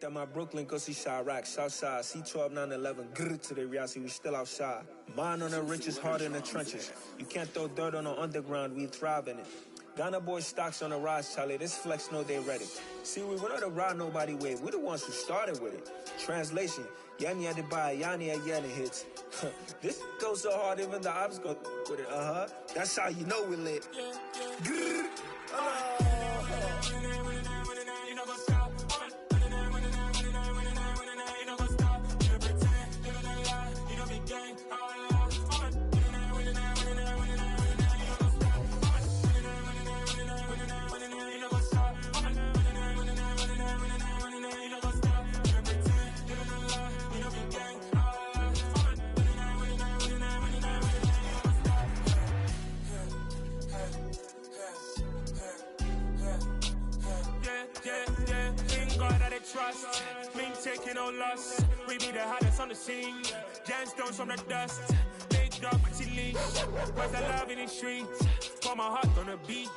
That my Brooklyn, go see Chirac, Southside, C12, 911, grrr to the reality, we still outside. Mine on the riches, hard in the trenches. You can't throw dirt on the underground, we thrive in it. Ghana boys stocks on the rise, Charlie, this flex know they ready. See, we not the ride nobody wave, we the ones who started with it. Translation, Yanni had to buy, Yanni had Yanni hits. This goes so hard, even the ops go with it, That's how you know we lit. Grrr. Trust, mean taking no loss. We be the hottest on the scene. Gemstones from the dust. Big dog, pretty leash. Where's the love in the streets? Pour my heart on the beat.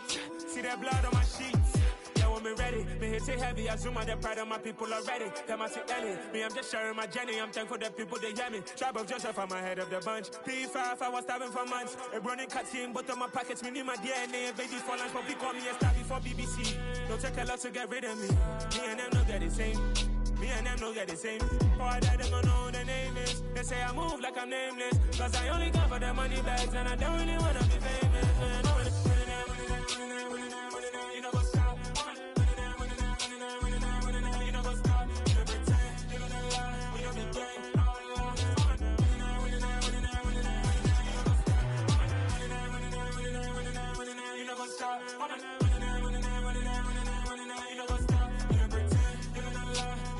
See that blood on my sheets. Yeah, when me ready, me hit it heavy. I zoom on the pride of my people already. Them I see Ellie. Me, I'm just sharing my journey. I'm thankful that people they hear me. Tribe of Joseph, I'm ahead of the bunch. P5, I was starving for months. A running cut in, but on my pockets, me need my DNA. Baby for lunch, but call me a star before BBC. Don't take a lot to get rid of me. Me and them no get the same. Me and them no get the same. Boy, that them don't know who the name is. They say I move like I'm nameless. Cause I only come for the money bags and I don't really wanna be famous. You know what's up? You know what's up? You don't pretend, you don't lie, we don't be gang.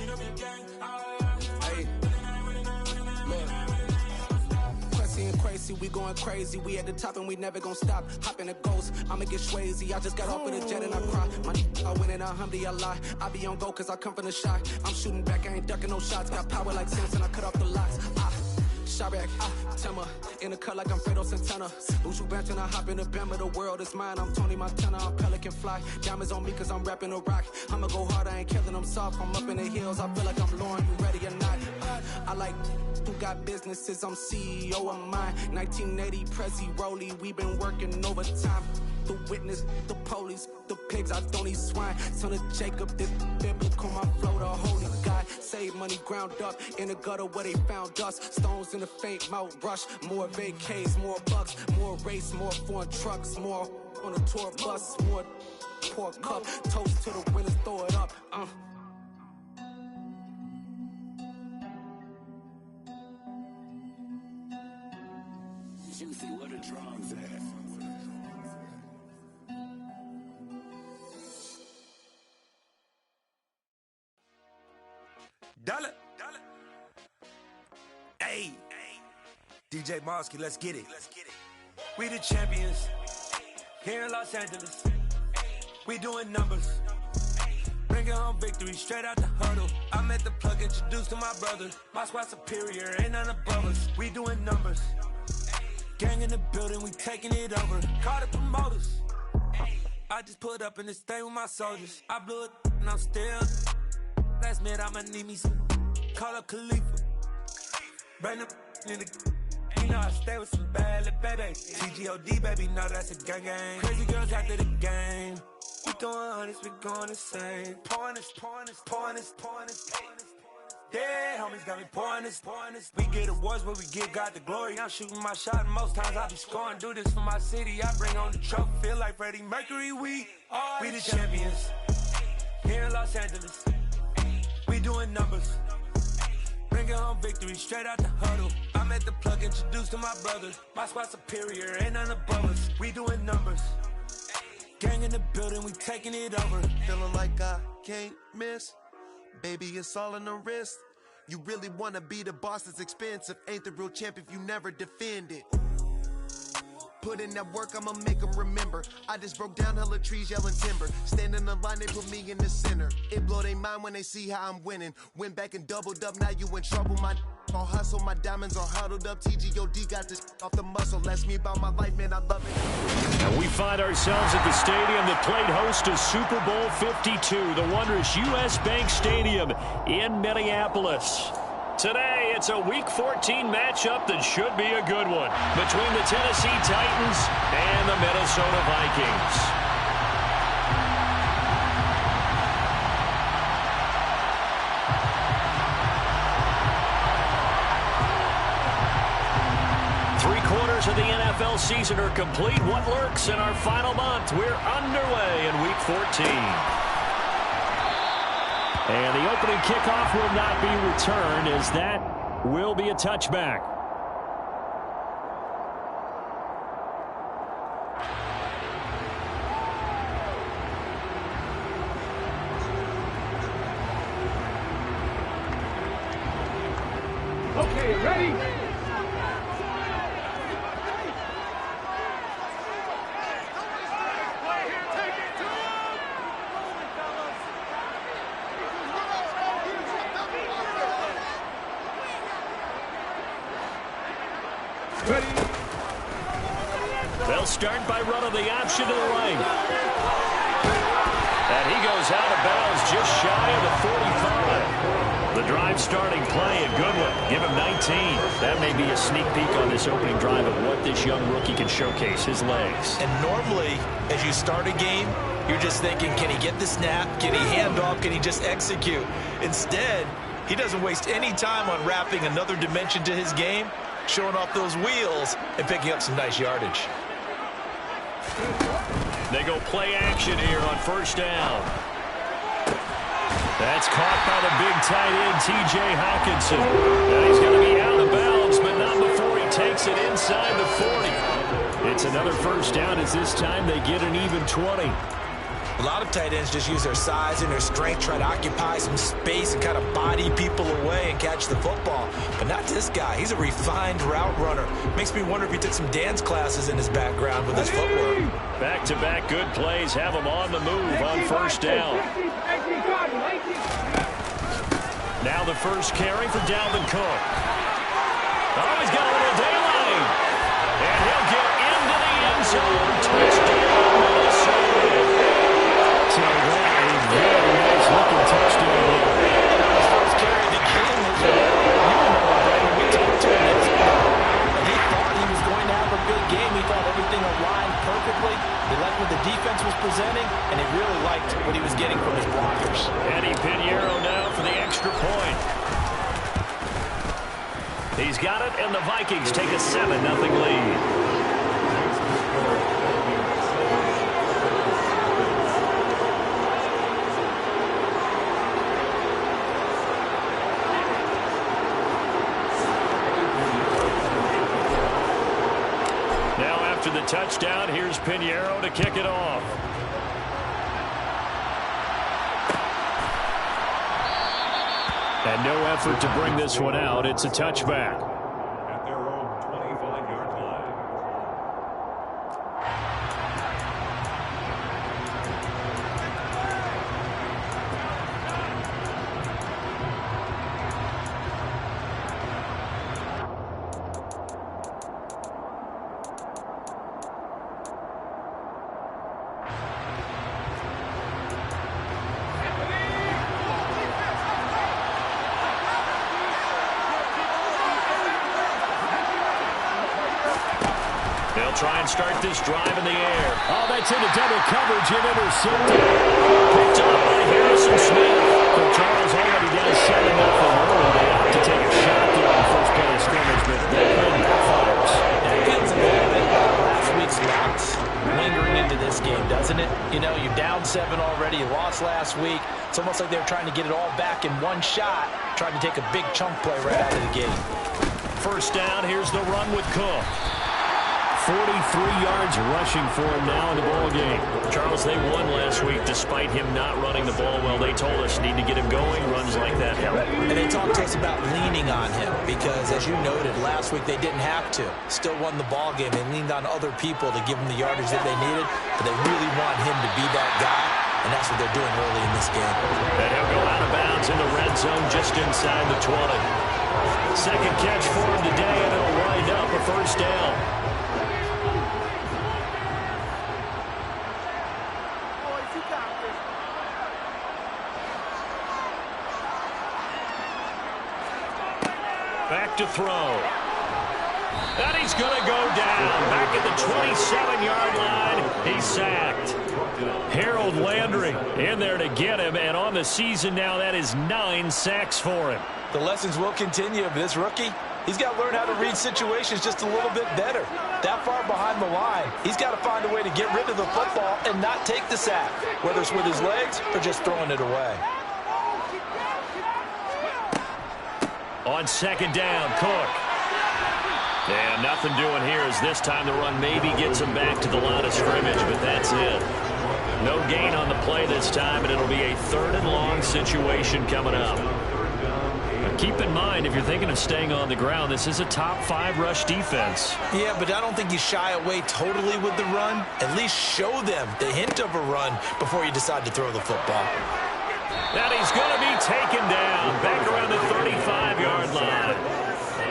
You know what's up? Crazy, we going crazy, we at the top and we never gonna stop. Hop in a ghost, I'ma get swayzy. I just got off with a jet and I cry. I win in a Humvee, I lie. I be on go cause I come from the shot. I'm shooting back, I ain't ducking no shots. Got power like Samson, I cut off the locks. Chirac, Timmer, in the cut like I'm Fredo Santana. Lose you bench and I hop in the Bama, the world is mine. I'm Tony Montana, I'm Pelican Fly. Diamonds on me cause I'm rapping a rock. I'ma go hard, I ain't killing them soft. I'm up in the hills, I feel like I'm Lauren, you ready or not? I like who got businesses, I'm CEO of mine. 1980 Prezi Rolly, we been working overtime. The witness, the police, the pigs, I don't eat swine. Son of Jacob, this biblical, my flow, the holy God. Save money ground up in the gutter where they found us. Stones in the faint mouth rush. More vacays, more bucks, more race, more foreign trucks, more on a tour bus, more pour cup. Toast to the winners, throw it up. Juicy, what a drums at. Dollar. Hey, DJ Mosky, let's get it. We the champions here in Los Angeles. We doing numbers. Bringing home victory straight out the huddle. I'm at the plug, introduced to my brother. My squad superior, ain't none above us. We doing numbers. Gang in the building, we taking it over. Call the promoters. I just put up in this thing with my soldiers. I blew it and I'm still. Last minute I'ma need me some. Call up Khalifa. Bring them in the. You know I stay with some bad little baby. TGOD baby, know that's a gang gang. Crazy girls after the game. We throwing hundreds, we going insane. Pouring this. Yeah, homies got me pouring this. We get awards, but we give God the glory. I'm shooting my shot, and most times I be scoring. Do this for my city, I bring on the trophy. Feel like Freddie Mercury, we the champions here in Los Angeles. We doing numbers. Bringing home victory straight out the huddle. I'm at the plug, introduced to my brother. My squad superior, ain't none above us. We doing numbers. Gang in the building, we taking it over. Feeling like I can't miss. Baby, it's all in the wrist. You really wanna be the boss, it's expensive. Ain't the real champ if you never defend it. Put in that work, I'ma make them remember. I just broke down hella trees, yelling timber. Stand in the line, they put me in the center. It blow their mind when they see how I'm winning. Went back and doubled up, now you in trouble. My all hustle, my diamonds are huddled up. TGOD got this off the muscle. Ask me about my life, man, I love it. And we find ourselves at the stadium that played host to Super Bowl 52, the wondrous U.S. Bank Stadium in Minneapolis. Today, it's a Week 14 matchup that should be a good one between the Tennessee Titans and the Minnesota Vikings. Three-quarters of the NFL season are complete. What lurks in our final month? We're underway in Week 14. And the opening kickoff will not be returned, as that will be a touchback. Okay, ready? They'll start by running the option to the right. And he goes out of bounds just shy of the 45. The drive starting play, a good one. Give him 19. That may be a sneak peek on this opening drive of what this young rookie can showcase, his legs. And normally, as you start a game, you're just thinking, can he get the snap? Can he hand off? Can he just execute? Instead, he doesn't waste any time on wrapping another dimension to his game, showing off those wheels and picking up some nice yardage. They go play action here on first down. That's caught by the big tight end, T.J. Hawkinson. Now he's going to be out of bounds, but not before he takes it inside the 40. It's another first down, as this time they get an even 20. A lot of tight ends just use their size and their strength, try to occupy some space and kind of body people away and catch the football. But not this guy. He's a refined route runner. Makes me wonder if he took some dance classes in his background with his footwork. Back-to-back good plays have him on the move on first down. Now the first carry for Dalvin Cook. Oh, he's got a little daylight. And he'll get into the end zone. Touchdown, Minnesota. So that a very nice looking touchdown. His first carry of the game was we talked to him. He thought he was going to have a good game. He thought everything aligned perfectly. He liked what the defense was presenting, and he really liked what he was getting from his blockers. Eddie Pinheiro now for the extra point. He's got it, and the Vikings take a 7-0 lead. After the touchdown, here's Pinheiro to kick it off. And no effort to bring this one out. It's a touchback. At their own 25-yard line. Try and start this drive in the air. Oh, that's into double coverage and intercepted. Picked up by Harrison Smith. So Charles already does 7-0 early. They have to take a shot there on the first play of scrimmage, but that play backfires. It feels a little bit like last week's loss lingering into this game, doesn't it? You know, you're down 7 already. You lost last week. It's almost like they're trying to get it all back in one shot, trying to take a big chunk play right out of the gate. First down, here's the run with Cook. 43 yards rushing for him now in the ball game. Charles, they won last week despite him not running the ball well. They told us need to get him going. Runs like that help. And they talked to us about leaning on him because, as you noted, last week they didn't have to. Still won the ball game. They leaned on other people to give them the yardage that they needed, but they really want him to be that guy, and that's what they're doing early in this game. And he'll go out of bounds in the red zone just inside the 20. Second catch for him today, and it'll wind up a first down. Back to throw. And he's going to go down. Back at the 27-yard line. He's sacked. Harold Landry in there to get him. And on the season now, that is 9 sacks for him. The lessons will continue. This rookie, he's got to learn how to read situations just a little bit better. That far behind the line, he's got to find a way to get rid of the football and not take the sack, whether it's with his legs or just throwing it away. On second down, Cook. Yeah, nothing doing here as this time the run maybe gets him back to the line of scrimmage, but that's it. No gain on the play this time, and it'll be a 3rd and long situation coming up. Now keep in mind, if you're thinking of staying on the ground, this is a top 5 rush defense. Yeah, but I don't think you shy away totally with the run. At least show them the hint of a run before you decide to throw the football. And he's going to be taken down back around the 35-yard line.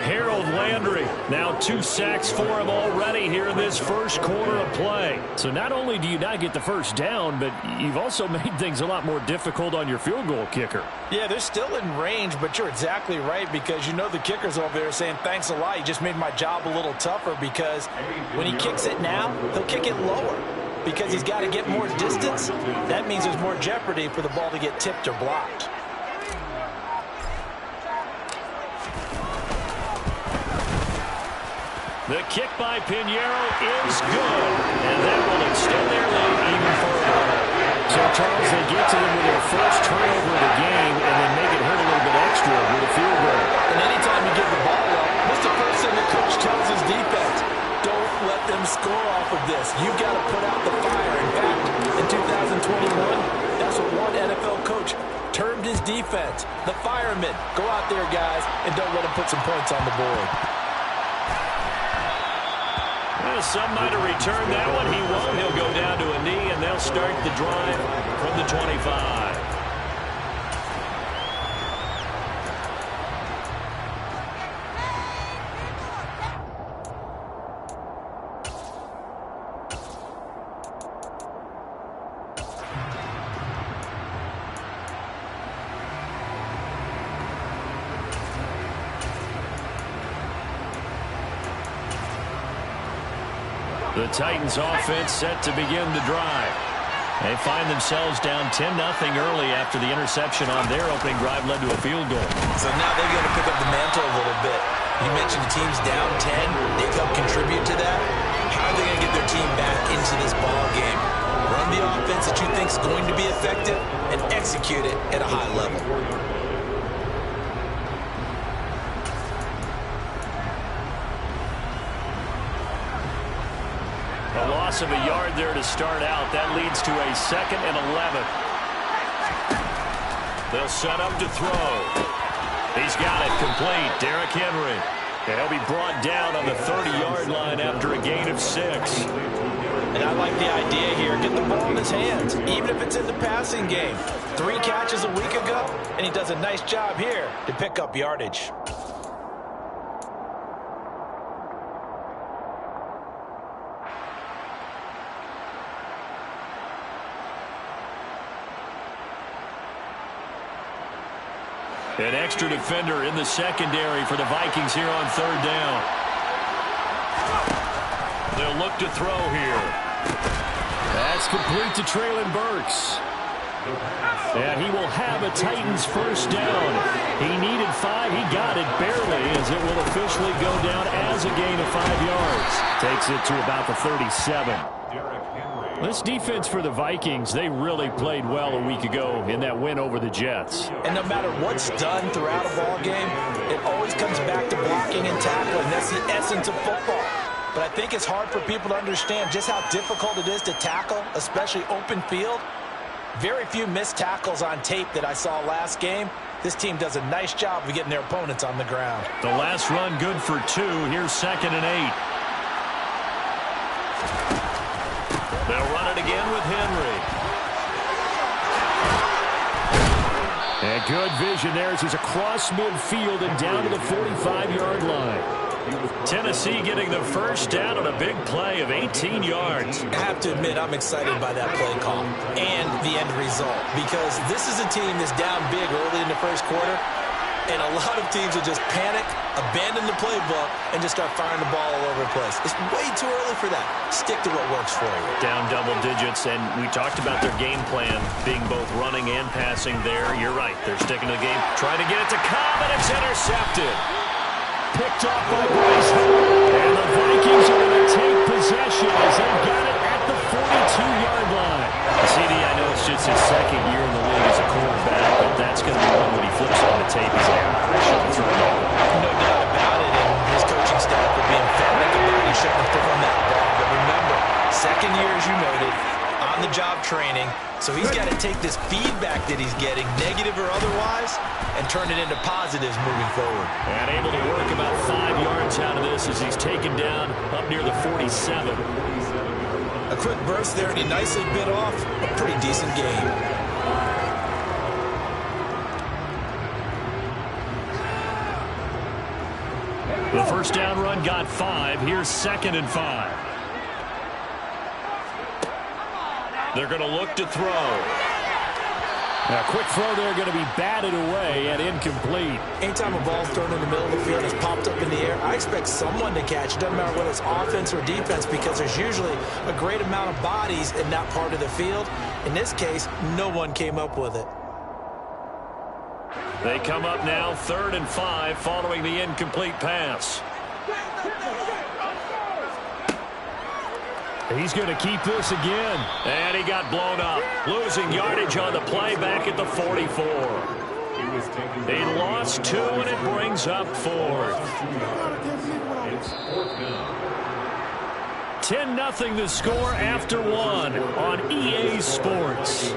Harold Landry, now 2 sacks for him already here in this first quarter of play. So not only do you not get the first down, but you've also made things a lot more difficult on your field goal kicker. Yeah, they're still in range, but you're exactly right because you know the kicker's over there saying, thanks a lot, you just made my job a little tougher because when he kicks it now, he'll kick it lower. Because he's got to get more distance, that means there's more jeopardy for the ball to get tipped or blocked. The kick by Pinheiro is good, and that will extend their lead even further. So, Charles, they get to them with their first turnover of the game and then make it hurt a little bit extra with a field goal. And anytime you give the ball up, what's the first thing the coach tells his defense? Don't let them score off of this. You've got to put out the fire. In fact, in 2021, that's what one NFL coach termed his defense. The firemen. Go out there, guys, and don't let them put some points on the board. Well, some might have returned that one. He won't. He'll go down to a knee, and they'll start the drive from the 25. The Titans offense set to begin the drive. They find themselves down 10-0 early after the interception on their opening drive led to a field goal. So now they've got to pick up the mantle a little bit. You mentioned the team's down 10. They've helped contribute to that. How are they going to get their team back into this ball game? Run the offense that you think is going to be effective and execute it at a high level. A loss of a yard there to start out. That leads to a 2nd and 11. They'll set up to throw. He's got it complete. Derrick Henry. And he'll be brought down on the 30-yard line after a gain of 6. And I like the idea here. Get the ball in his hands, even if it's in the passing game. 3 catches a week ago, and he does a nice job here to pick up yardage. An extra defender in the secondary for the Vikings here on 3rd down. They'll look to throw here. That's complete to Treylon Burks. And he will have a Titans first down. He needed 5. He got it barely as it will officially go down as a gain of 5 yards. Takes it to about the 37. This defense for the Vikings, they really played well a week ago in that win over the Jets. And no matter what's done throughout a ball game, it always comes back to blocking and tackling. That's the essence of football. but I think it's hard for people to understand just how difficult it is to tackle, especially open field. Very few missed tackles on tape that I saw last game. This team does a nice job of getting their opponents on the ground. The last run good for 2. Here's 2nd and 8. They'll run it again with Henry. And good vision there as he's across midfield and down to the 45-yard line. Tennessee getting the first down on a big play of 18 yards. I have to admit, I'm excited by that play call and the end result, because this is a team that's down big early in the first quarter, and a lot of teams will just panic, abandon the playbook, and just start firing the ball all over the place. It's way too early for that. Stick to what works for you. Down double digits, and we talked about their game plan being both running and passing there. You're right. They're sticking to the game. Trying to get it to Cobb, and it's intercepted. Picked off by Bryce Hall. And the Vikings are going to take possession as they've got it at the 42-yard line. CD, I know it's just his second year in the league as a quarterback, but that's going to be one when he flips on the tape. He's like, I shouldn't have thrown it. No doubt about it, and his coaching staff will be emphatic about he shouldn't have thrown that ball. But remember, second year, as you noted, on-the-job training, so he's got to take this feedback that he's getting, negative or otherwise, and turn it into positives moving forward. And able to work about 5 yards out of this as he's taken down up near the 47. A quick burst there, and he nicely bit off a pretty decent game. The first down run got 5. Here's 2nd and 5. They're going to look to throw. Now, a quick throw there going to be batted away and incomplete. Anytime a ball's thrown in the middle of the field and it's popped up in the air, I expect someone to catch. It doesn't matter whether it's offense or defense, because there's usually a great amount of bodies in that part of the field. In this case, no one came up with it. They come up now 3rd and 5 following the incomplete pass. He's going to keep this again. And he got blown up. Losing yardage on the play back at the 44. He lost 2, and it brings up 4th. 10-0 the score after 1 on EA Sports.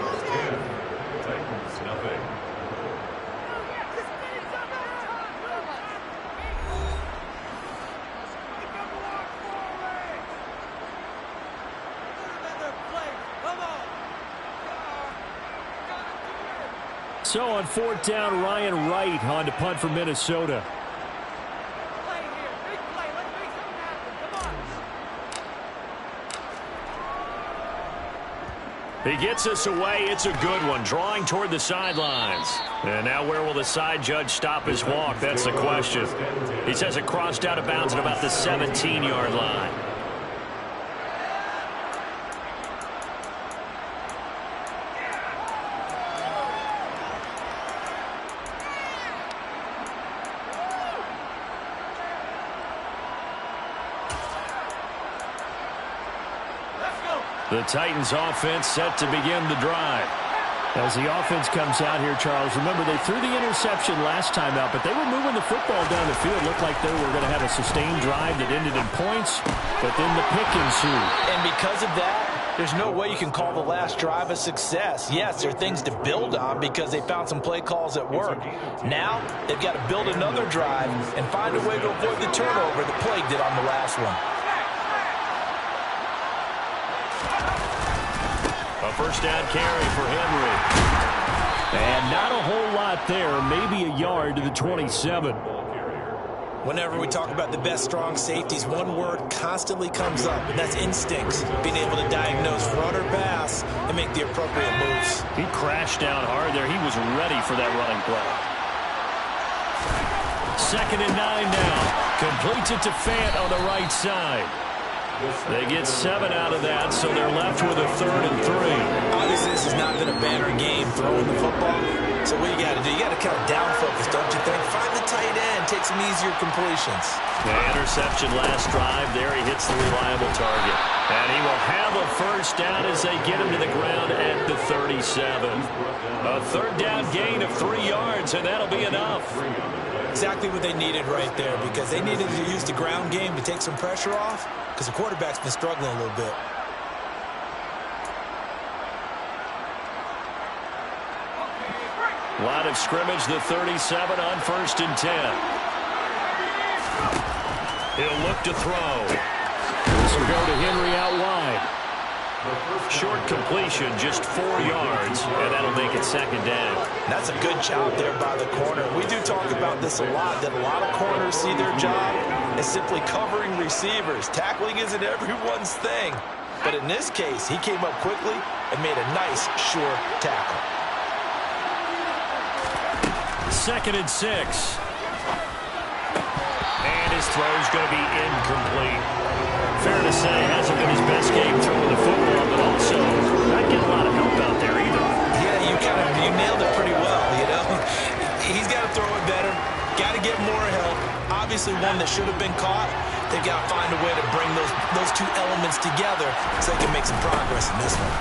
So on 4th down, Ryan Wright on to punt for Minnesota. He gets us away. It's a good one, drawing toward the sidelines. And now where will the side judge stop his walk? That's the question. He says it crossed out of bounds at about the 17-yard line. The Titans offense set to begin the drive. As the offense comes out here, Charles, remember they threw the interception last time out, but they were moving the football down the field. Looked like they were going to have a sustained drive that ended in points, but then the pick ensued. And because of that, there's no way you can call the last drive a success. Yes, there are things to build on because they found some play calls that work. Now, they've got to build another drive and find a way to avoid the turnover that plagued it on the last one. A first down carry for Henry. And not a whole lot there, maybe a yard to the 27. Whenever we talk about the best strong safeties, one word constantly comes up, and that's instincts. Being able to diagnose run or pass and make the appropriate moves. He crashed down hard there. He was ready for that running play. 2nd and 9 now. Completes it to Fant on the right side. They get 7 out of that, so they're left with a 3rd and 3. Obviously, this has not been a banner game throwing the football. So what you got to do, you got to kind of down focus, don't you think? Find the tight end and take some easier completions. The interception last drive. There he hits the reliable target. And he will have a first down as they get him to the ground at the 37. A third down gain of 3 yards, and that'll be enough. Exactly what they needed right there, because they needed to use the ground game to take some pressure off, because the quarterback's been struggling a little bit. Line of scrimmage, the 37 on 1st and 10. He'll look to throw. This will go to Henry out wide. Short completion, just 4 yards, and that'll make it 2nd down. That's a good job there by the corner. We do talk about this a lot, that a lot of corners see their job as simply covering receivers. Tackling isn't everyone's thing. But in this case, he came up quickly and made a nice, sure tackle. 2nd and 6. And his throw's going to be incomplete. Fair to say, hasn't been his best game throwing the football, but also not getting a lot of help out there either. Yeah, you nailed it pretty well, you know. He's got to throw it better, got to get more help. Obviously one that should have been caught. They've got to find a way to bring those two elements together so they can make some progress in this one.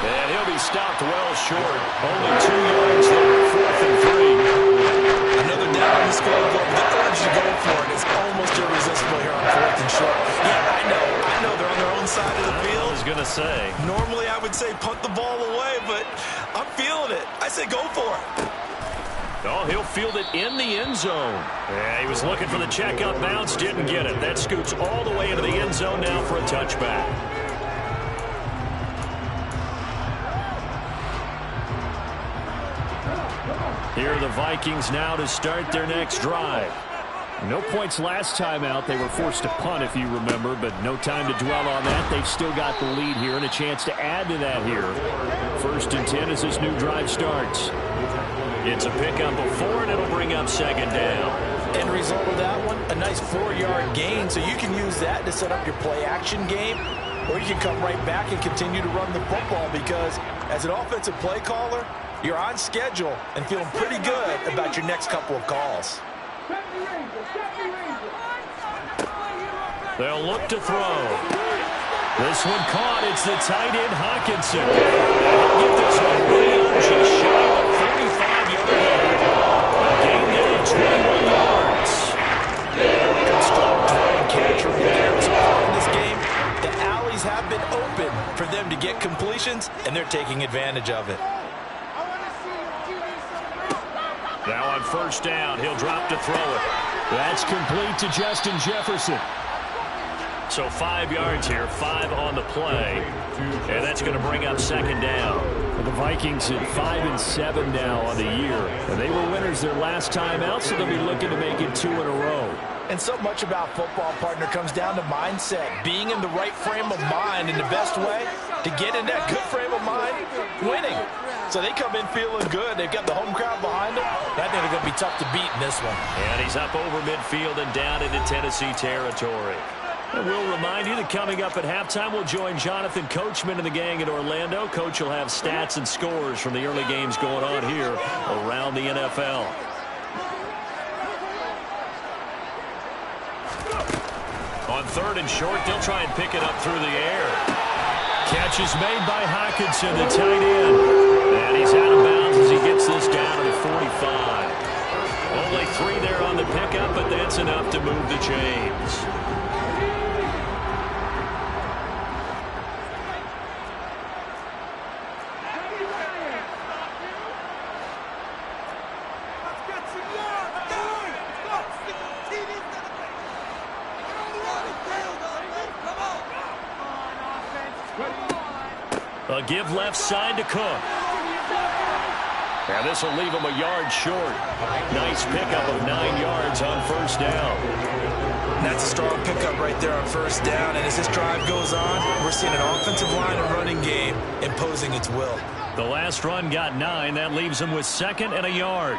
And he'll be stopped well short. Only 2 yards there, 4th and 3. Another down on the scoreboard. The urge to go for it is almost irresistible here on 4th and short. Yeah, I know they're on their own side of the field. I was going to say. Normally I would say punt the ball away, but I'm feeling it. I say go for it. Oh, he'll field it in the end zone. Yeah, he was looking for the check-up bounce, didn't get it. That scoots all the way into the end zone now for a touchback. Here are the Vikings now to start their next drive. No points last time out. They were forced to punt, if you remember, but no time to dwell on that. They've still got the lead here and a chance to add to that here. 1st and 10 as this new drive starts. It's a pickup of 4, and it'll bring up 2nd down. End result of that one, a nice 4-yard gain, so you can use that to set up your play-action game, or you can come right back and continue to run the football, because as an offensive play caller, you're on schedule and feeling pretty good about your next couple of calls. They'll look to throw. This one caught. It's the tight end, Hawkinson. He'll get this one way up, just shy of 35-yard line. A gain there of 21 yards. Good strong throw and catch right there. So far in this game, the alleys have been open for them to get completions, and they're taking advantage of it. Now on 1st down, he'll drop to throw it. That's complete to Justin Jefferson. So 5 yards here, 5 on the play. And that's going to bring up 2nd down. Well, the Vikings at 5 and 7 now on the year. And they were winners their last time out, so they'll be looking to make it 2 in a row. And so much about football, partner, comes down to mindset. Being in the right frame of mind, and the best way to get in that good frame of mind, winning. So they come in feeling good. They've got the home crowd behind them. I think they're going to be tough to beat in this one. And he's up over midfield and down into Tennessee territory. And we'll remind you that coming up at halftime, we'll join Jonathan Coachman and the gang in Orlando. Coach will have stats and scores from the early games going on here around the NFL. On 3rd and short, they'll try and pick it up through the air. Catch is made by Hawkinson, the tight end. And he's out of bounds as he gets this down to the 45. Only 3 there on the pickup, but that's enough to move the chains. A give left side to Cook. And this will leave him a yard short. Nice pickup of 9 yards on 1st down. That's a strong pickup right there on 1st down. And as this drive goes on, we're seeing an offensive line and running game imposing its will. The last run got 9. That leaves him with 2nd and a yard.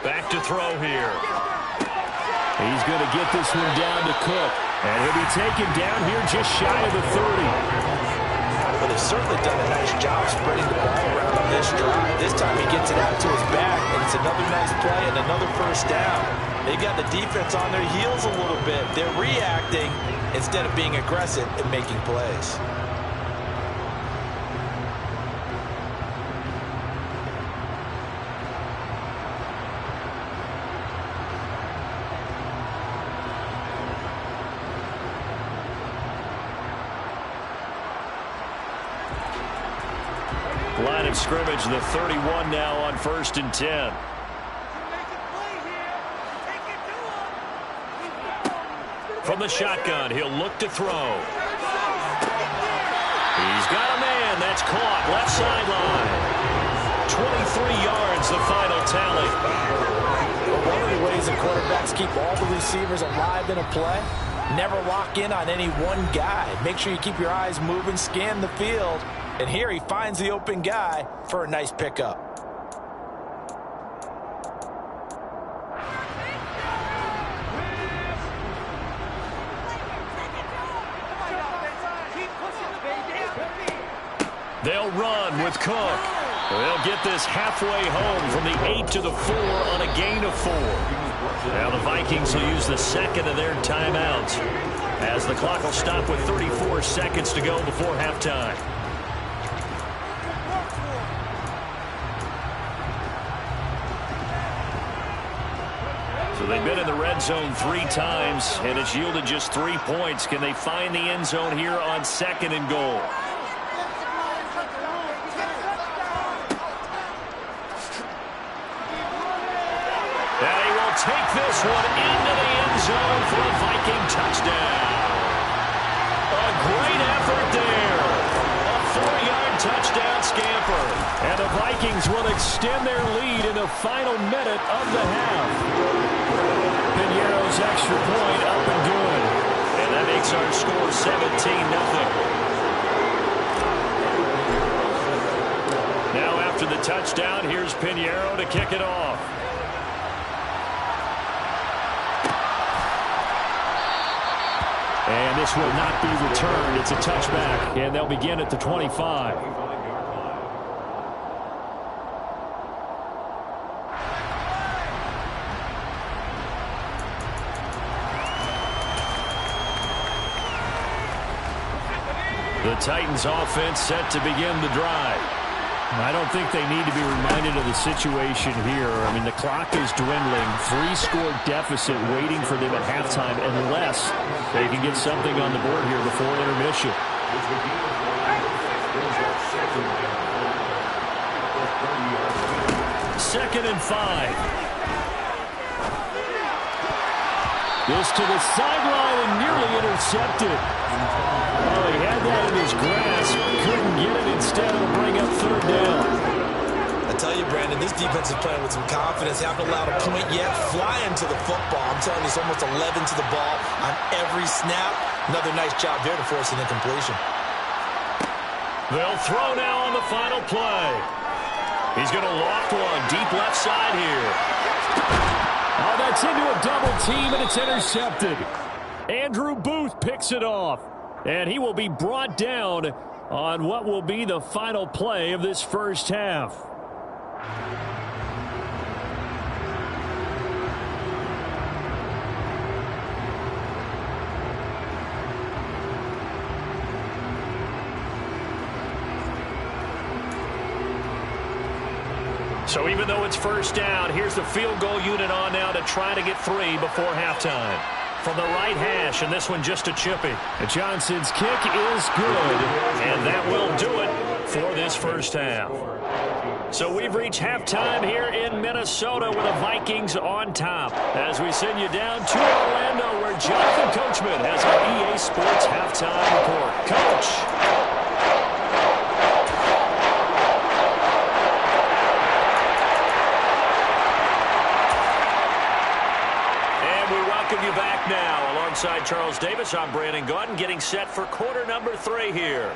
Back to throw here. He's going to get this one down to Cook. And he'll be taken down here just shy of the 30. but has certainly done a nice job spreading the ball around on this drive. This time he gets it out to his back, and it's another nice play and another first down. They've got the defense on their heels a little bit. They're reacting instead of being aggressive and making plays. Line of scrimmage, the 31 now on 1st and 10. From the shotgun, he'll look to throw. He's got a man. That's caught. Left sideline. 23 yards, the final tally. Well, one of the ways that quarterbacks keep all the receivers alive in a play, never lock in on any one guy. Make sure you keep your eyes moving, scan the field. And here he finds the open guy for a nice pickup. They'll run with Cook. They'll get this halfway home from the 8 to the 4 on a gain of 4. Now the Vikings will use the second of their timeouts as the clock will stop with 34 seconds to go before halftime. So they've been in the red zone 3 times, and it's yielded just 3 points. Can they find the end zone here on 2nd and goal? And he will take this one into the end zone for a Viking touchdown. A great effort there. A 4-yard touchdown scamper. And the Vikings will extend their lead in the final minute of the half. Piñeiro's extra point up and good. And that makes our score 17-0. Now after the touchdown, here's Piñeiro to kick it off. And this will not be returned. It's a touchback, and they'll begin at the 25. The Titans offense set to begin the drive. I don't think they need to be reminded of the situation here. I mean, the clock is dwindling. 3-score deficit waiting for them at halftime unless they can get something on the board here before intermission. Second and 5. This to the sideline and nearly intercepted. Oh, he had that in his grasp. Couldn't get it. Instead, it'll bring up 3rd down. I tell you, Brandon, this defense is playing with some confidence. Haven't allowed a point yet. Flying to the football. I'm telling you, it's almost 11 to the ball on every snap. Another nice job there to force an incompletion. They'll throw now on the final play. He's going to loft one deep left side here. Oh, that's into a double team, and it's intercepted. Andrew Booth picks it off, and he will be brought down on what will be the final play of this first half. So even though it's first down, here's the field goal unit on now to try to get 3 before halftime. From the right hash, and this one just a chippy. Johnson's kick is good, and that will do it for this first half. So we've reached halftime here in Minnesota with the Vikings on top. As we send you down to Orlando, where Jonathan Coachman has our EA Sports halftime report. Coach. You back now alongside Charles Davis. I'm Brandon Gaudin, getting set for quarter number 3 here.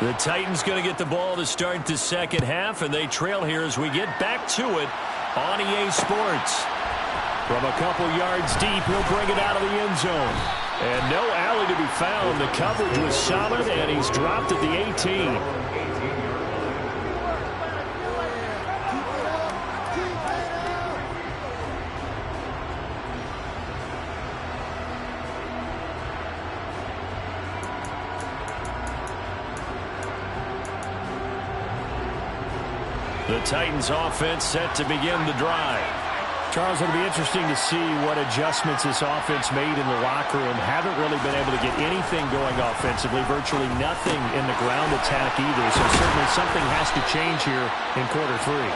The Titans going to get the ball to start the second half, and they trail here as we get back to it on EA Sports. From a couple yards deep, he'll bring it out of the end zone. And no alley to be found. The coverage was solid, and he's dropped at the 18. The Titans offense set to begin the drive. Charles, it'll be interesting to see what adjustments this offense made in the locker room. Haven't really been able to get anything going offensively, virtually nothing in the ground attack either. So certainly something has to change here in quarter three.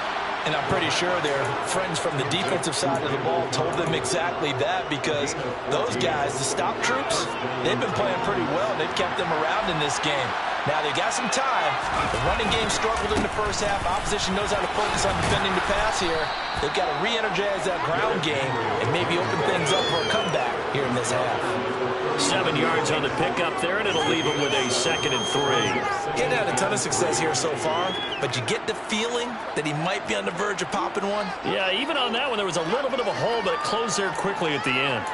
And I'm pretty sure their friends from the defensive side of the ball told them exactly that, because those guys, the stop troops, they've been playing pretty well. They've kept them around in this game. Now, they got some time. The running game struggled in the first half. Opposition knows how to focus on defending the pass here. They've got to re-energize that ground game and maybe open things up for a comeback here in this half. 7 yards on the pickup there, and it'll leave him with a 2nd and 3. He had a ton of success here so far, but you get the feeling that he might be on the verge of popping one. Yeah, even on that one, there was a little bit of a hole, but it closed there quickly at the end.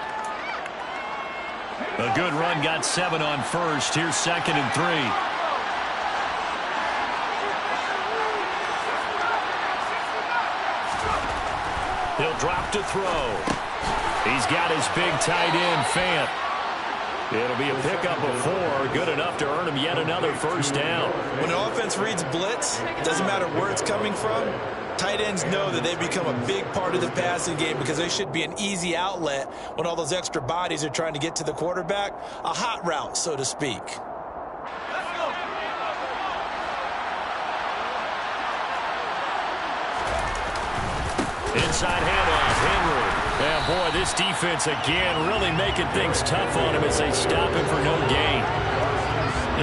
A good run got 7 on first. Here's 2nd and 3. He'll drop to throw. He's got his big tight end, Fant. It'll be a pickup of 4, good enough to earn him yet another first down. When an offense reads blitz, doesn't matter where it's coming from, tight ends know that they become a big part of the passing game because they should be an easy outlet when all those extra bodies are trying to get to the quarterback. A hot route, so to speak. Inside handoff, Henry. And boy, this defense again really making things tough on him as they stop him for no gain.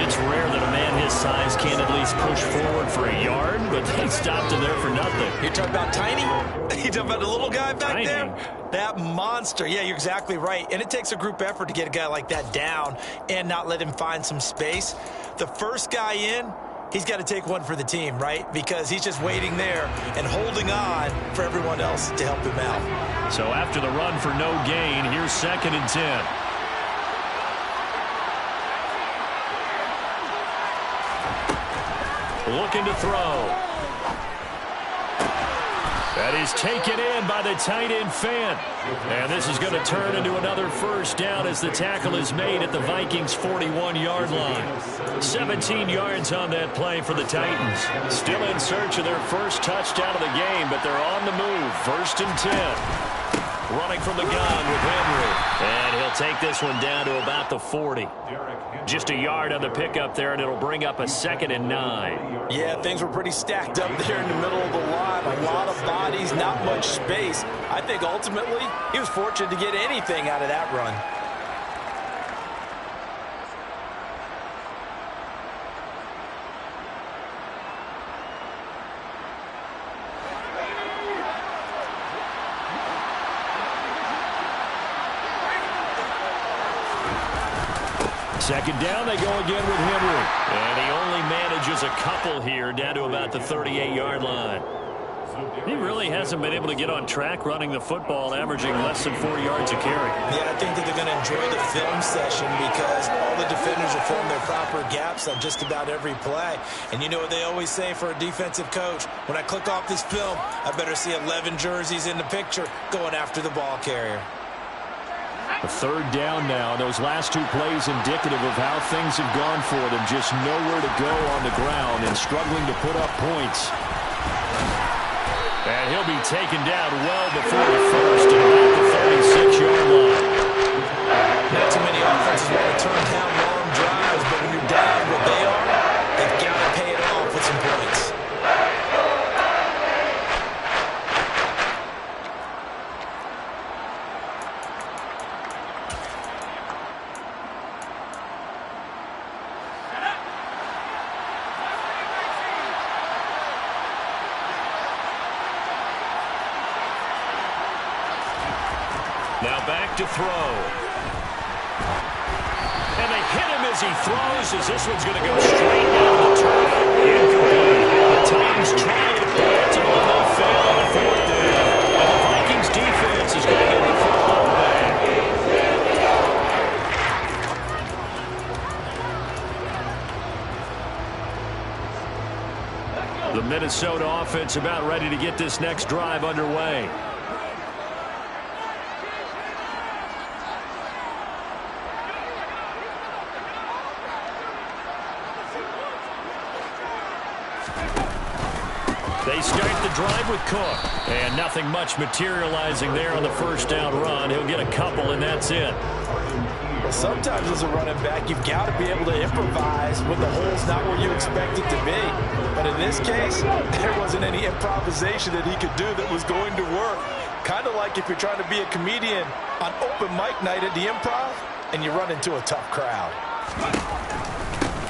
It's rare that a man his size can at least push forward for a yard, but they stopped him there for nothing. You're talking about Tiny? You're talking about the little guy back there? That monster. Yeah, you're exactly right. And it takes a group effort to get a guy like that down and not let him find some space. The first guy in, he's got to take one for the team, right? Because he's just waiting there and holding on for everyone else to help him out. So after the run for no gain, here's 2nd and 10. Looking to throw. That is taken in by the tight end, Fant. And this is going to turn into another first down as the tackle is made at the Vikings' 41-yard line. 17 yards on that play for the Titans. Still in search of their first touchdown of the game, but they're on the move. 1st and 10. Running from the gun with Henry. And he'll take this one down to about the 40. Just a yard on the pickup there, and it'll bring up a 2nd and 9. Yeah, things were pretty stacked up there in the middle of the line. A lot of bodies, not much space. I think ultimately he was fortunate to get anything out of that run. Second down, they go again with Henry. And he only manages a couple here down to about the 38-yard line. He really hasn't been able to get on track running the football, averaging less than 4 yards a carry. Yeah, I think that they're going to enjoy the film session because all the defenders will form their proper gaps on just about every play. And you know what they always say for a defensive coach? When I click off this film, I better see 11 jerseys in the picture going after the ball carrier. A 3rd down now. Those last 2 plays indicative of how things have gone for them. Just nowhere to go on the ground and struggling to put up points. And he'll be taken down well before the first at about the 36-yard line. Not too many offenses want to turn down long drives, but when you're down what they are, they've got to pay it off with some points. Now back to throw. And they hit him as as he throws, as this one's going to go straight down the turf. Incomplete. The Titans try it, but ultimately they fail on 4th down. And the Vikings defense is going to get the football back. The Minnesota offense about ready to get this next drive underway. They start the drive with Cook. And nothing much materializing there on the first down run. He'll get a couple, and that's it. Well, sometimes as a running back, you've got to be able to improvise when the hole's not where you expect it to be. But in this case, there wasn't any improvisation that he could do that was going to work. Kind of like if you're trying to be a comedian on open mic night at the Improv and you run into a tough crowd.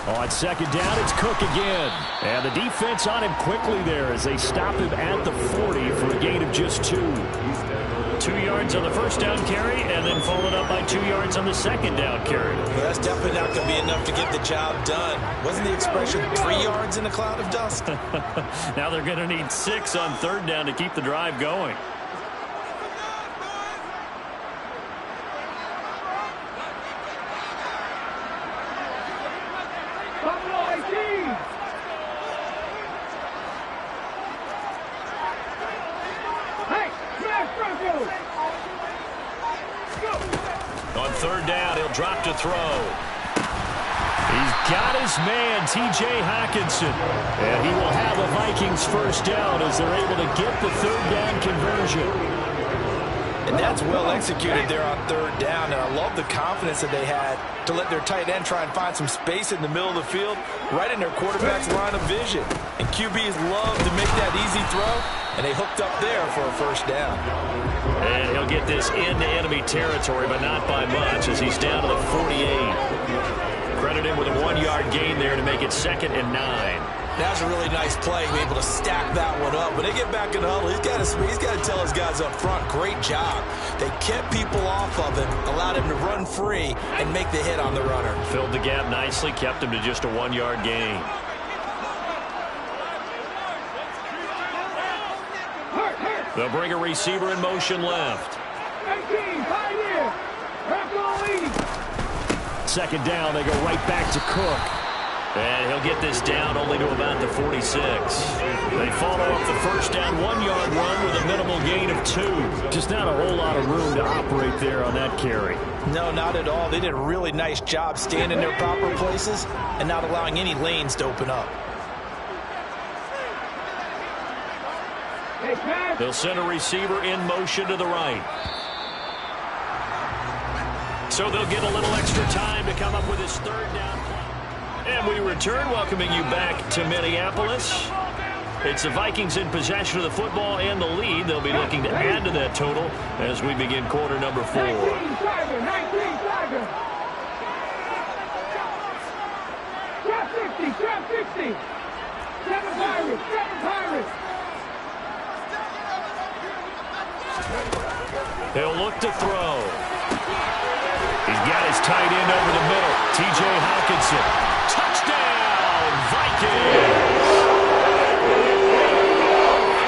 On second down, it's Cook again. And the defense on him quickly there as they stop him at the 40 for a gain of just 2. 2 yards on the first down carry, and then followed up by 2 yards on the second down carry. Well, that's definitely not going to be enough to get the job done. Wasn't the expression 3 yards in a cloud of dust? Now they're going to need 6 on third down to keep the drive going. On third down, he'll drop to throw. He's got his man, T.J. Hockenson. And he will have a Vikings first down as they're able to get the third down conversion. And that's well executed there on third down. And I love the confidence that they had to let their tight end try and find some space in the middle of the field, right in their quarterback's line of vision. And QBs love to make that easy throw, and they hooked up there for a first down. And he'll get this into enemy territory, but not by much as he's down to the 48. Credit him with a 1-yard gain there to make it 2nd and 9. That's a really nice play, be able to stack that one up. When they get back in the huddle, he's got to tell his guys up front, great job. They kept people off of him, allowed him to run free and make the hit on the runner. Filled the gap nicely, kept him to just a 1-yard gain. They'll bring a receiver in motion left. 18, pioneer. Second down, they go right back to Cook. And he'll get this down only to about the 46. They follow up the first down 1-yard run with a minimal gain of 2. Just not a whole lot of room to operate there on that carry. No, not at all. They did a really nice job staying in their proper places and not allowing any lanes to open up. They'll send a receiver in motion to the right. So they'll get a little extra time to come up with his third down play. And we return, welcoming you back to Minneapolis. It's the Vikings in possession of the football and the lead. They'll be looking to add to that total as we begin quarter number 4. 19 Trap 60. 7 Pirates. He'll look to throw. He's got his tight end over the middle. T.J. Hockenson. Touchdown, Vikings!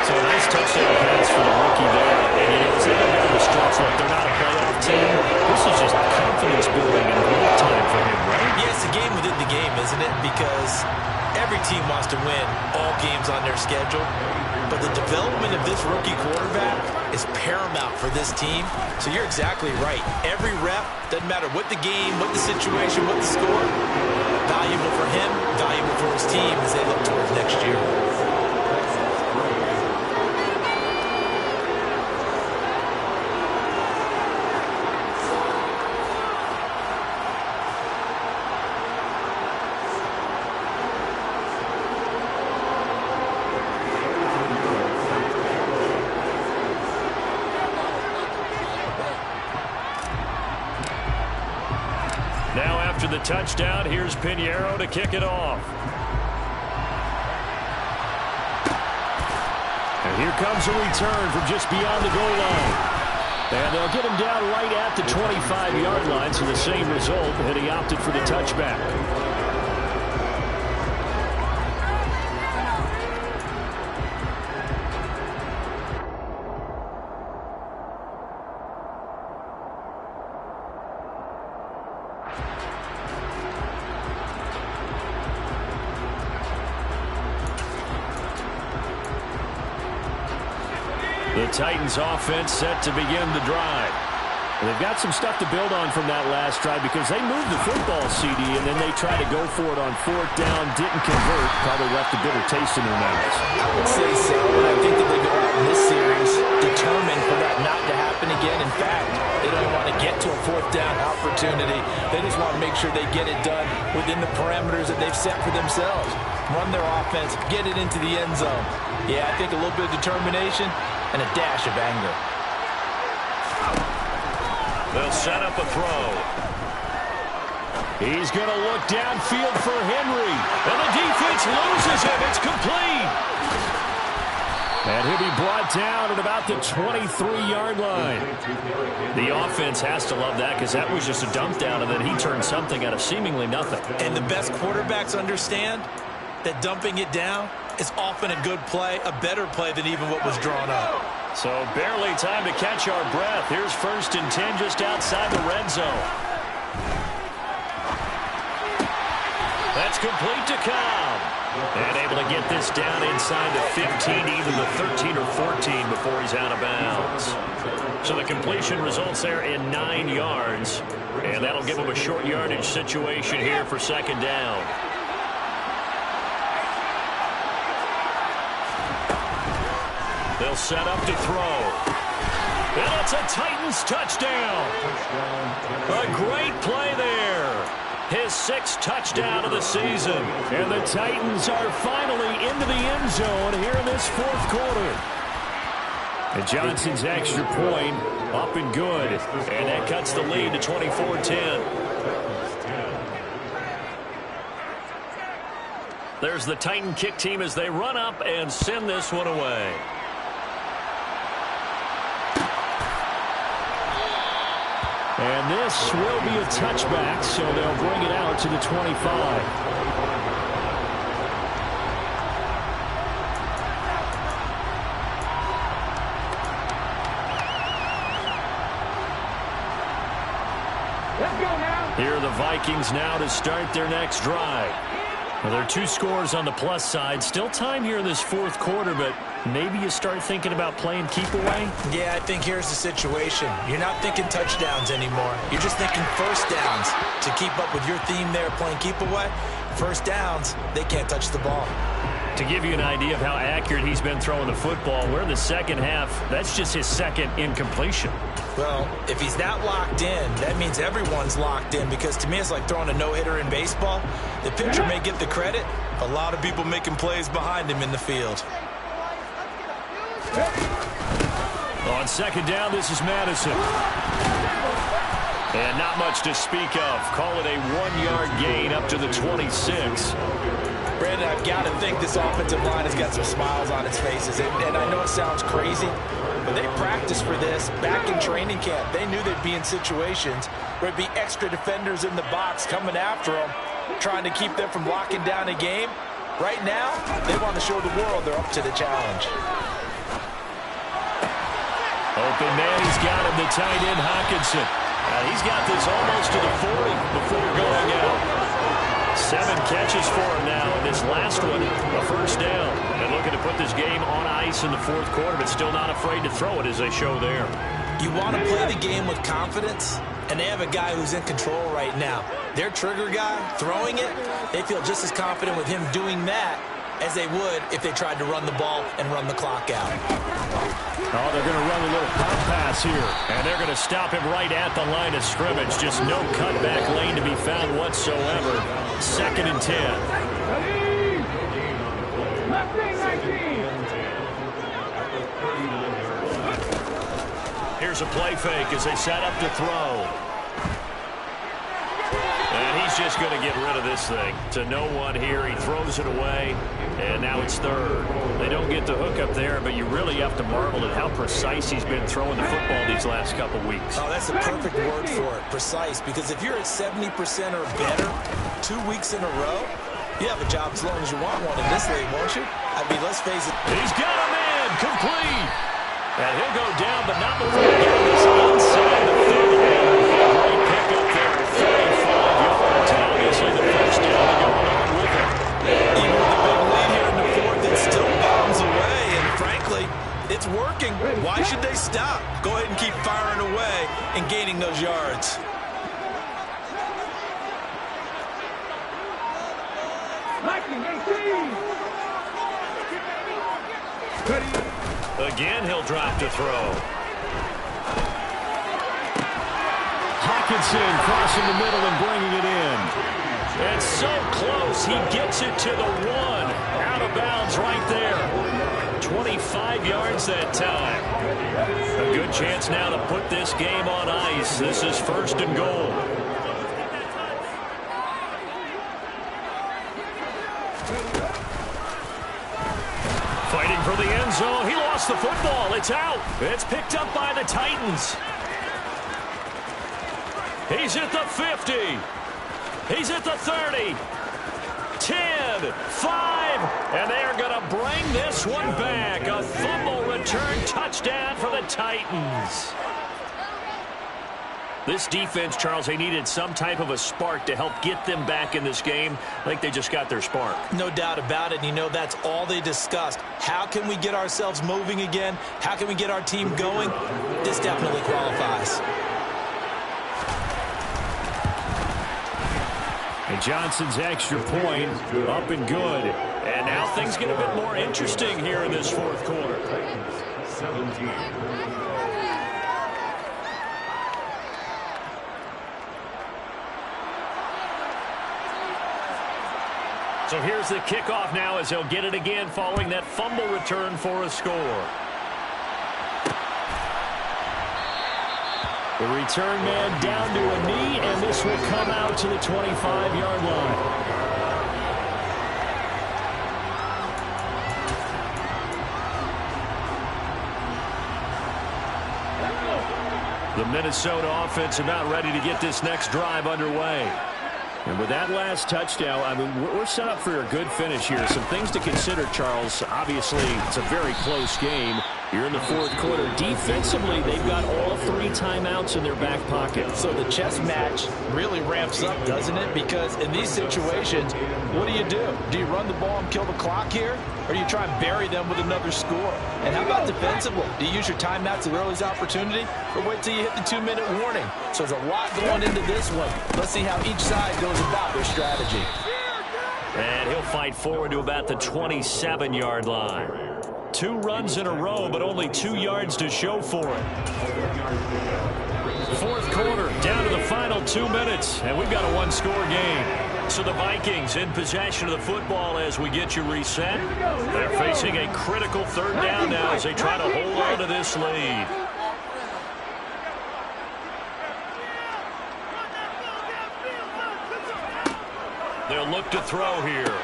So a nice touchdown pass for the rookie there. And you know, as they go down the stretch, like they're not a playoff team, this is just confidence building and growth time for him, right? Yeah, it's a game within the game, isn't it? Because every team wants to win all games on their schedule. But the development of this rookie quarterback is paramount for this team. So you're exactly right. Every rep, doesn't matter what the game, what the situation, what the score, valuable for him, valuable for his team as they look towards next year. The touchdown, here's Pinheiro to kick it off. And here comes a return from just beyond the goal line. And they'll get him down right at the 25-yard line, so the same result, and he opted for the touchback. The Titans offense set to begin the drive. They've got some stuff to build on from that last drive because they moved the football, CD, and then they tried to go for it on 4th down, didn't convert, probably left a bitter taste in their mouths. I would say so, and I think that they go out in this series determined for that not to happen again. In fact, they don't want to get to a 4th down opportunity. They just want to make sure they get it done within the parameters that they've set for themselves. Run their offense, get it into the end zone. Yeah, I think a little bit of determination and a dash of anger. They'll set up a throw. He's going to look downfield for Henry. And the defense loses him. It's complete. And he'll be brought down at about the 23-yard line. The offense has to love that because that was just a dump down, and then he turned something out of seemingly nothing. And the best quarterbacks understand that dumping it down is often a good play, a better play than even what was drawn up. So barely time to catch our breath. Here's 1st and 10 just outside the red zone. That's complete to Cobb. And able to get this down inside the 15, even the 13 or 14 before he's out of bounds. So the completion results there in 9 yards. And that'll give him a short yardage situation here for 2nd down. They'll set up to throw. And it's a Titans touchdown. A great play there. His 6th touchdown of the season. And the Titans are finally into the end zone here in this 4th quarter. And Johnson's extra point up and good. And that cuts the lead to 24-10. There's the Titan kick team as they run up and send this one away. And this will be a touchback, so they'll bring it out to the 25. Let's go now. Here are the Vikings now to start their next drive. Well, there are 2 scores on the plus side. Still time here in this 4th quarter, but maybe you start thinking about playing keep away? Yeah, I think here's the situation. You're not thinking touchdowns anymore. You're just thinking 1st downs. To keep up with your theme there, playing keep away, 1st downs, they can't touch the ball. To give you an idea of how accurate he's been throwing the football, we're in the 2nd half. That's just his 2nd incompletion. Well, if he's not locked in, that means everyone's locked in, because to me it's like throwing a no-hitter in baseball. The pitcher may get the credit, a lot of people making plays behind him in the field. On 2nd down, this is Madison. And not much to speak of. Call it a 1-yard gain up to the 26. Brandon, I've got to think this offensive line has got some smiles on its faces. And I know it sounds crazy, but they practiced for this back in training camp. They knew they'd be in situations where there'd be extra defenders in the box coming after them, trying to keep them from locking down a game. Right now, they want to show the world they're up to the challenge. Open man, he's got him, the tight end, Hawkinson. He's got this almost to the 40 before going out. 7 catches for him now, and this last one, a 1st down. And looking to put this game on ice in the 4th quarter, but still not afraid to throw it as they show there. You want to play the game with confidence, and they have a guy who's in control right now. Their trigger guy, throwing it, they feel just as confident with him doing that as they would if they tried to run the ball and run the clock out. Oh, they're going to run a little pop pass here. And they're going to stop him right at the line of scrimmage. Just no cutback lane to be found whatsoever. 2nd and 10. Here's a play fake as they set up to throw. And he's He's just going to get rid of this thing to no one here. He throws it away, and now it's third. They don't get the hook up there, but you really have to marvel at how precise he's been throwing the football these last couple weeks. Oh, that's a perfect word for it, precise, because if you're at 70% or better 2 weeks in a row, you have a job as long as you want one in this league, won't you? I mean, let's face it. He's got a man, complete. And he'll go down, but not before getting this inside the 30. Great pick up there at 35 yards, and obviously the first down to go along with it. Even with the big lead here in the fourth, it still bombs away, and frankly, it's working. Why should they stop? Go ahead and keep firing away and gaining those yards. Again, he'll drop to throw. Hawkinson crossing the middle and bringing it in. And so close, he gets it to the one. Out of bounds right there. 25 yards that time. A good chance now to put this game on ice. This is first and goal. Fighting for the end zone. He lost the football. It's out. It's picked up by the Titans. He's at the 50. He's at the 30. 10, 5, and they're going to bring this one back. A fumble return touchdown for the Titans. This defense, Charles, they needed some type of a spark to help get them back in this game. I think they just got their spark. No doubt about it. And you know, that's all they discussed. How can we get ourselves moving again? How can we get our team going? This definitely qualifies. And Johnson's extra point up and good. And now things get a bit more interesting here in this fourth quarter. 17. So here's the kickoff now as they'll get it again following that fumble return for a score. The return man down to a knee, and this will come out to the 25-yard line. The Minnesota offense are not ready to get this next drive underway. And with that last touchdown, I mean, we're set up for a good finish here. Some things to consider, Charles. Obviously, it's a very close game. You're in the fourth quarter. Defensively, they've got all 3 timeouts in their back pocket. So the chess match really ramps up, doesn't it? Because in these situations, what do? Do you run the ball and kill the clock here? Or do you try and bury them with another score? And how about defensively? Do you use your timeouts at early's opportunity? Or wait till you hit the 2-minute warning? So there's a lot going into this one. Let's see how each side goes about their strategy. And he'll fight forward to about the 27-yard line. 2 runs in a row, but only 2 yards to show for it. Fourth quarter, down to the final 2 minutes, and we've got a 1-score game. So the Vikings in possession of the football as we get you reset. They're facing a critical third down now as they try to hold on to this lead. They'll look to throw here.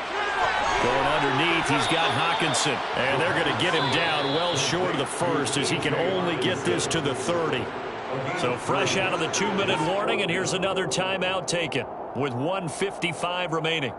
Going underneath, he's got Hawkinson. And they're going to get him down well short of the first as he can only get this to the 30. So fresh out of the 2-minute warning, and here's another timeout taken with 1:55 remaining.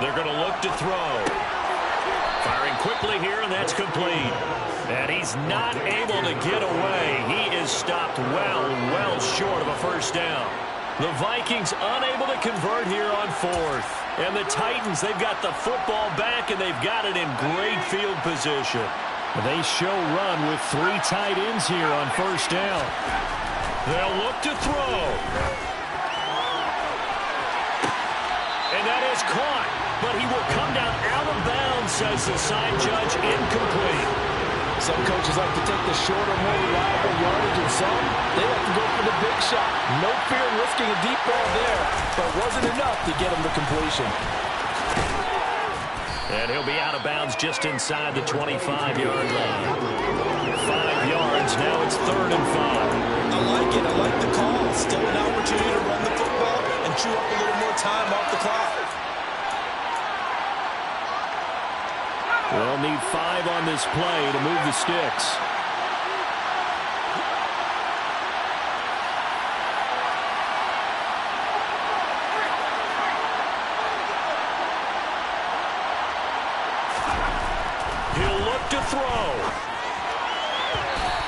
They're going to look to throw. Firing quickly here, and that's complete. And he's not able to get away. He is stopped well short of a first down. The Vikings unable to convert here on fourth. And the Titans, they've got the football back, and they've got it in great field position. They show run with 3 tight ends here on first down. They'll look to throw. And that is caught, but he will come down out of bounds, says the side judge, incomplete. Some coaches like to take the shorter, more reliable yardage, and some, they like to go for the big shot. No fear in risking a deep ball there, but it wasn't enough to get him the completion. And he'll be out of bounds just inside the 25-yard line. 5 yards, now it's 3rd and 5. I like it. I like the call. Still an opportunity to run the football and chew up a little more time off the clock. They'll need 5 on this play to move the sticks. He'll look to throw.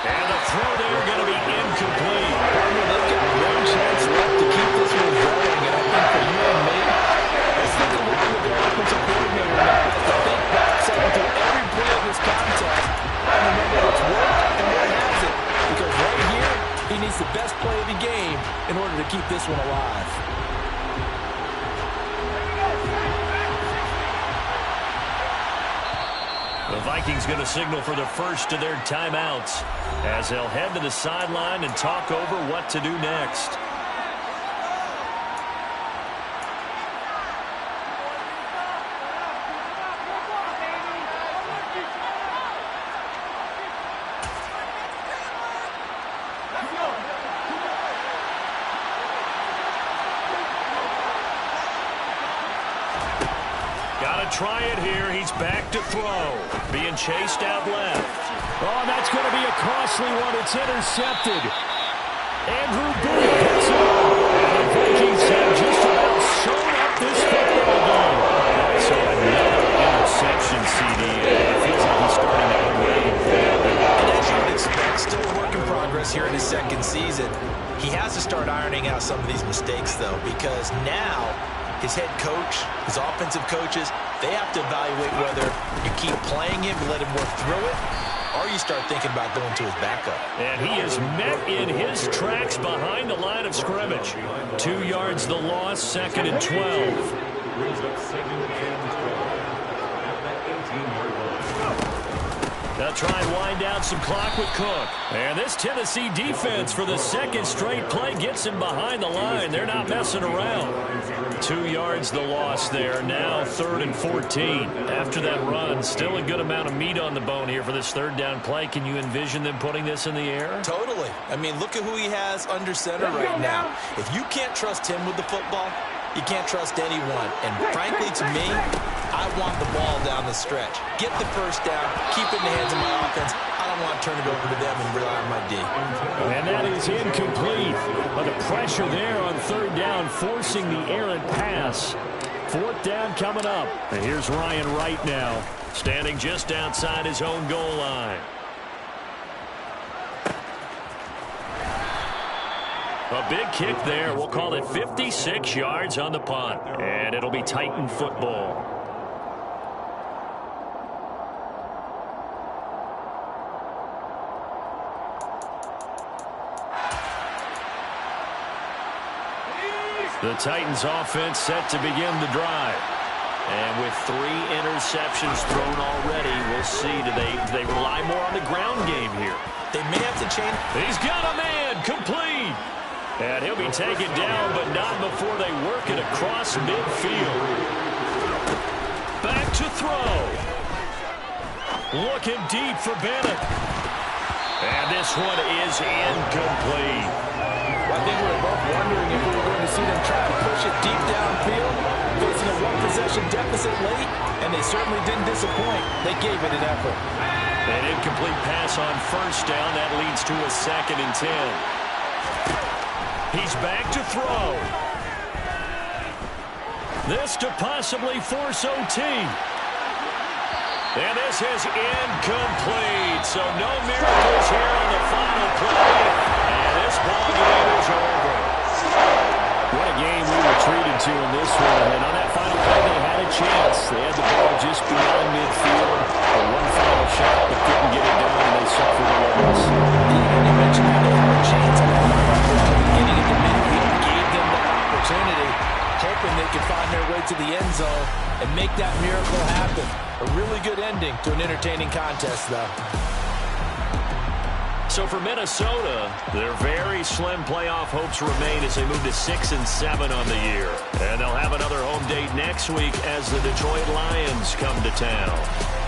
And the throw there going to be incomplete. They've got one chance left to keep this one going, and I think for you and me, let's think of looking at their offensive coordinator now. To think back through every play of this contest and remember what's worked and what hasn't. Because right here, he needs the best play of the game in order to keep this one alive. The Vikings going to signal for the first of their timeouts as they'll head to the sideline and talk over what to do next. Got to try it here. He's back to throw. Being chased out left. Oh, and that's going to be a costly one. It's intercepted. Andrew Booth picks it up. And the Vikings have just about sewn up this football game. So another interception, CD. It feels like he's starting to unwave. And as you would expect, still a work in progress here in his second season. He has to start ironing out some of these mistakes, though, because now his head coach, his offensive coaches, they have to evaluate whether you keep playing him and let him work through it, or you start thinking about going to his backup. And he is met in his tracks behind the line of scrimmage. 2 yards the loss, 2nd and 12. Brings up 2nd and 12 at that 18-yard line. They'll try and wind down some clock with Cook. And this Tennessee defense for the second straight play gets him behind the line. They're not messing around. 2 yards the loss there. Now 3rd and 14. After that run, still a good amount of meat on the bone here for this 3rd down play. Can you envision them putting this in the air? Totally. I mean, look at who he has under center right now. If you can't trust him with the football, you can't trust anyone. And frankly, to me, I want the ball down the stretch. Get the first down, keep it in the hands of my offense. I don't want to turn it over to them and rely on my D. And that is incomplete. But the pressure there on 3rd down, forcing the errant pass. 4th down coming up. And here's Ryan Wright now, standing just outside his own goal line. A big kick there. We'll call it 56 yards on the punt. And it'll be Titan football. The Titans offense set to begin the drive. And with 3 interceptions thrown already, we'll see. Do they rely more on the ground game here? They may have to change. He's got a man, complete. And he'll be taken down, but not before they work it across midfield. Back to throw. Looking deep for Bennett. And this one is incomplete. I think we were both wondering if we were going to see them try to push it deep downfield, facing a 1-possession deficit late, and they certainly didn't disappoint. They gave it an effort. An incomplete pass on 1st down. That leads to a 2nd and 10. He's back to throw. This to possibly force OT. And this is incomplete. So no miracles here on the final play. And this ball game is over. what a game we were treated to in this one. And on that final play, they had a chance. They had the ball just beyond midfield for one final shot, but couldn't get to an entertaining contest, though. So for Minnesota, their very slim playoff hopes remain as they move to 6-7 on the year. And they'll have another home date next week as the Detroit Lions come to town.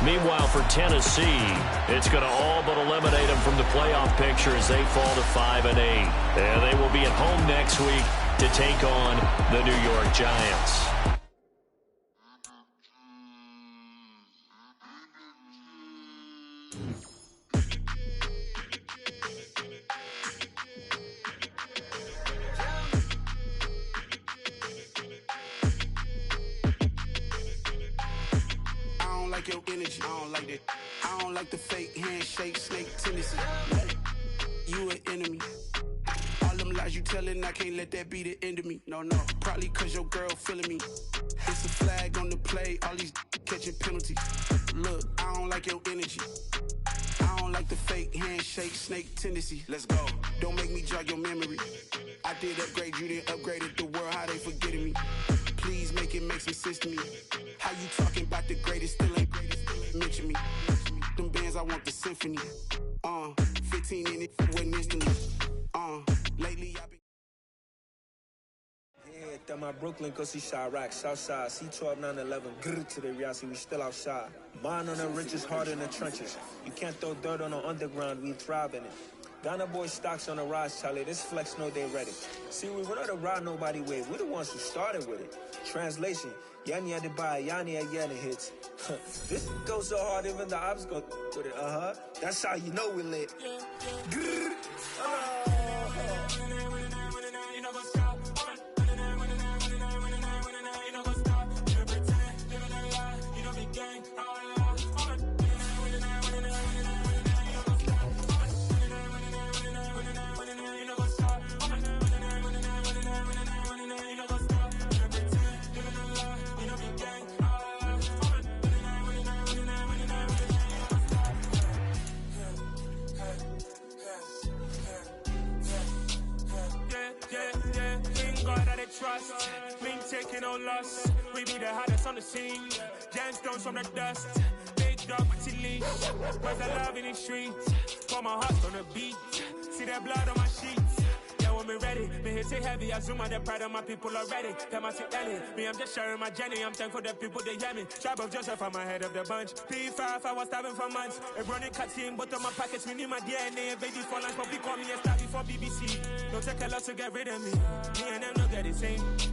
Meanwhile, for Tennessee, it's going to all but eliminate them from the playoff picture as they fall to 5-8. And they will be at home next week to take on the New York Giants. Your energy, I don't like that. I don't like the fake handshake, snake tendency. You an enemy. All them lies you telling, I can't let that be the end of me. No, probably cause your girl feeling me. It's a flag on the play, all these catching penalties. Look, I don't like your energy. I don't like the fake handshake, snake tendency. Let's go. Don't make me jog your memory. I did upgrade, you didn't upgrade it. The world, how they forgetting me. Please make it make some sense to me. How you talking about the greatest, still ain't mention me. Them bands, I want the symphony. 15 in it, wasn't instantly. Lately I've been. Yeah, that my Brooklyn, go see Chirac, Southside, C12, 911, grr to the reality, we still outside. Mine on the richest, heart in the trenches. You can't throw dirt on the underground, we thrive in it. Ghana boy stocks on the rise, Charlie. This flex know they ready. See, we don't ride nobody with. We're the ones who started with it. Translation: Yanni had to buy, Yanni again it hits. This goes so hard, even the ops go with it. That's how you know we lit. Trust, we ain't taking no loss. We be the hottest on the scene. Gemstones from the dust. Big dog, pretty leash. Where's the love in the streets? Pour my heart on the beat. See that blood on my sheets. Yeah, when me ready, me hit it heavy. I zoom out the pride of my people already. Them I see Ellie. Me, I'm just sharing my journey. I'm thankful that people they hear me. Tribe of Joseph, I'm ahead of the bunch. P5, I was starving for months. A running cut team, but on my pockets, we need my DNA. Baby for lunch, but we call me a star before BBC. Don't take a lot to get rid of me. Me and them don't get the same.